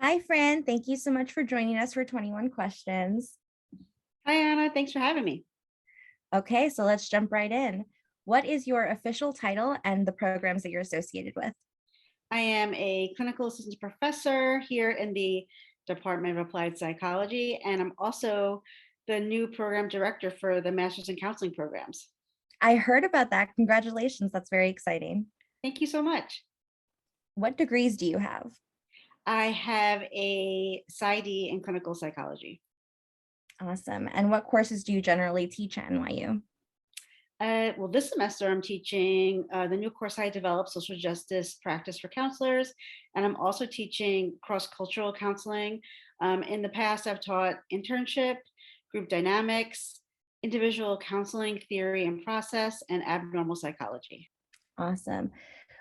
Hi, Fran. Thank you so much for joining us for 21 questions. Hi, Anna. Thanks for having me. Okay, so let's jump right in. What is your official title and the programs that you're associated with? I am a clinical assistant professor here in the Department of Applied Psychology, and I'm also the new program director for the Masters in Counseling Programs. I heard about that. Congratulations. That's very exciting. Thank you so much. What degrees do you have? I have a Ph.D. in clinical psychology. Awesome. And what courses do you generally teach at NYU? Well, this semester I'm teaching the new course I developed, Social Justice Practice for Counselors, and I'm also teaching cross-cultural counseling. In the past, I've taught internship, group dynamics, individual counseling theory and process, and abnormal psychology. Awesome.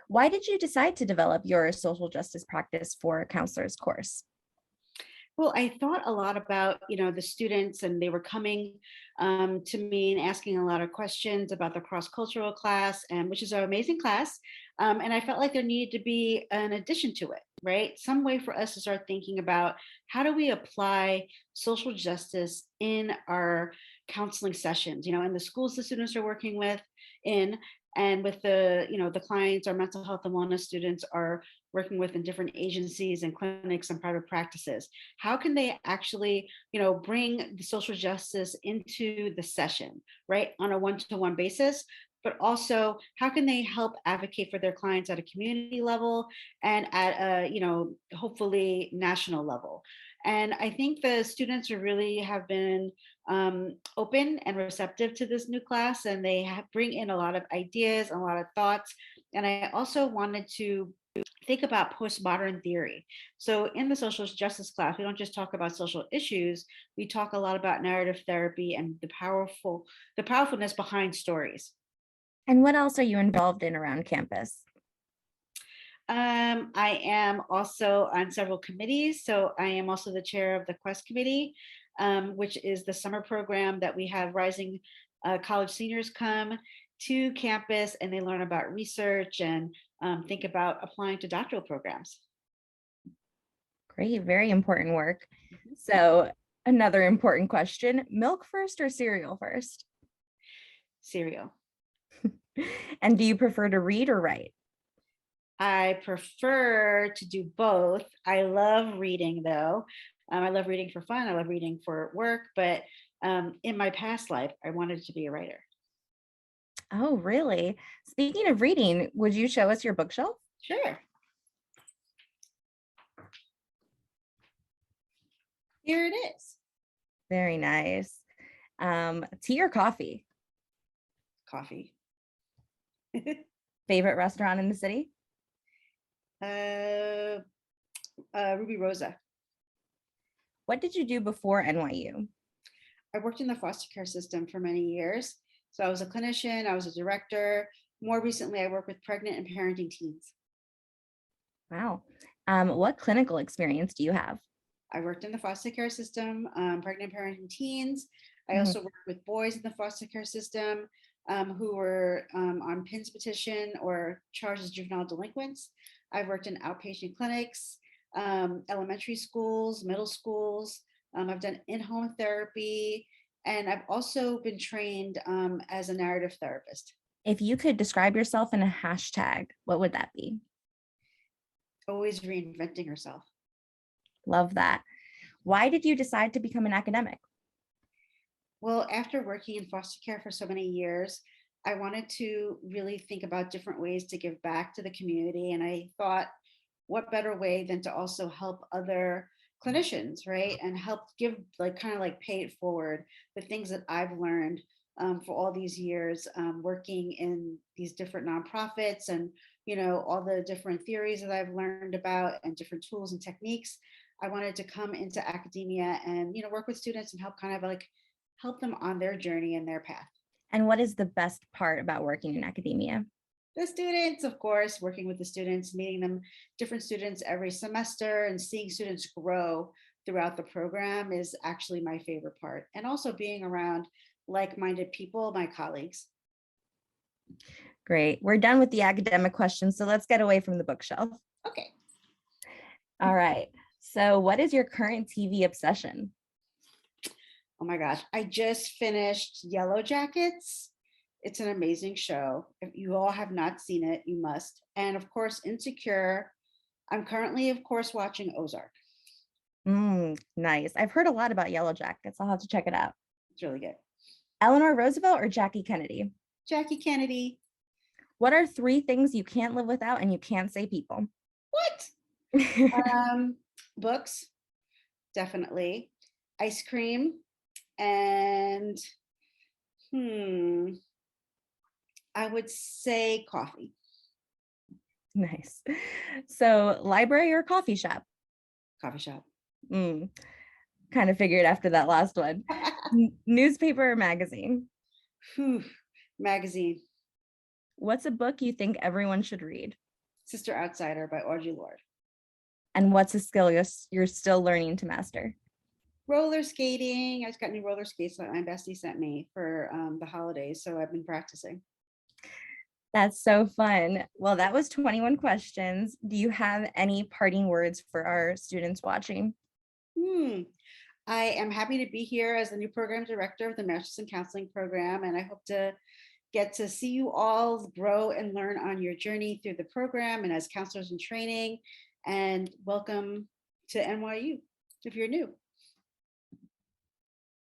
Why did you decide to develop your social justice practice for counselors course? Well, I thought a lot about, the students, and they were coming to me and asking a lot of questions about the cross-cultural class, and which is an amazing class. And I felt like there needed to be an addition to it, right? Some way for us to start thinking about how do we apply social justice in our counseling sessions, in the schools the students are working with, in and with the clients, our mental health and wellness students are working with in different agencies and clinics and private practices. How can they actually, bring the social justice into the session, right, on a one-to-one basis? But also, how can they help advocate for their clients at a community level and at a, hopefully national level? And I think the students really have been open and receptive to this new class, and they bring in a lot of ideas, a lot of thoughts. And I also wanted to think about postmodern theory. So in the social justice class, we don't just talk about social issues, we talk a lot about narrative therapy and the powerfulness behind stories. And what else are you involved in around campus? I am also on several committees. So I am also the chair of the Q.U.E.S.T committee, which is the summer program that we have rising college seniors come to campus and they learn about research and think about applying to doctoral programs. Great, very important work. So another important question, milk first or cereal first? Cereal. And do you prefer to read or write? I prefer to do both. I love reading though. I love reading for fun. I love reading for work, but in my past life, I wanted to be a writer. Oh, really? Speaking of reading, would you show us your bookshelf? Sure. Here it is. Very nice. Tea or coffee? Coffee. Favorite restaurant in the city? Ruby Rosa. What did you do before NYU? I worked in the foster care system for many years. So I was a clinician, I was a director. More recently, I work with pregnant and parenting teens. Wow. What clinical experience do you have? I worked in the foster care system, pregnant and parenting teens. I Mhm. also worked with boys in the foster care system who were on PINS petition or charged as juvenile delinquents. I've worked in outpatient clinics, elementary schools, middle schools. I've done in-home therapy, and I've also been trained as a narrative therapist. If you could describe yourself in a hashtag, what would that be? Always reinventing herself. Love that. Why did you decide to become an academic? Well, after working in foster care for so many years, I wanted to really think about different ways to give back to the community. And I thought, what better way than to also help other clinicians, right? And help give, like, kind of like pay it forward the things that I've learned for all these years working in these different nonprofits and, all the different theories that I've learned about and different tools and techniques. I wanted to come into academia and, work with students and help kind of like help them on their journey and their path. And what is the best part about working in academia? The students, of course, working with the students, meeting them, different students every semester, and seeing students grow throughout the program is actually my favorite part. And also being around like-minded people, my colleagues. Great. We're done with the academic questions, so let's get away from the bookshelf. Okay. All right. So, what is your current TV obsession? Oh my gosh, I just finished Yellow Jackets. It's an amazing show. If you all have not seen it, you must. And of course, Insecure. I'm currently, of course, watching Ozark. Nice. I've heard a lot about Yellow Jackets. I'll have to check it out. It's really good. Eleanor Roosevelt or Jackie Kennedy? Jackie Kennedy. What are three things you can't live without and you can't say people? What? Books, definitely. Ice cream and I would say coffee. Nice. So, library or coffee shop? Coffee shop. Mm, kind of figured after that last one. Newspaper or magazine? Whew. Magazine. What's a book you think everyone should read? Sister Outsider by Audre Lorde. And what's a skill you're still learning to master? Roller skating. I just got new roller skates that my bestie sent me for the holidays, so I've been practicing. That's so fun. Well, that was 21 questions. Do you have any parting words for our students watching? I am happy to be here as the new program director of the Master's in Counseling program, and I hope to get to see you all grow and learn on your journey through the program and as counselors in training. And welcome to NYU if you're new.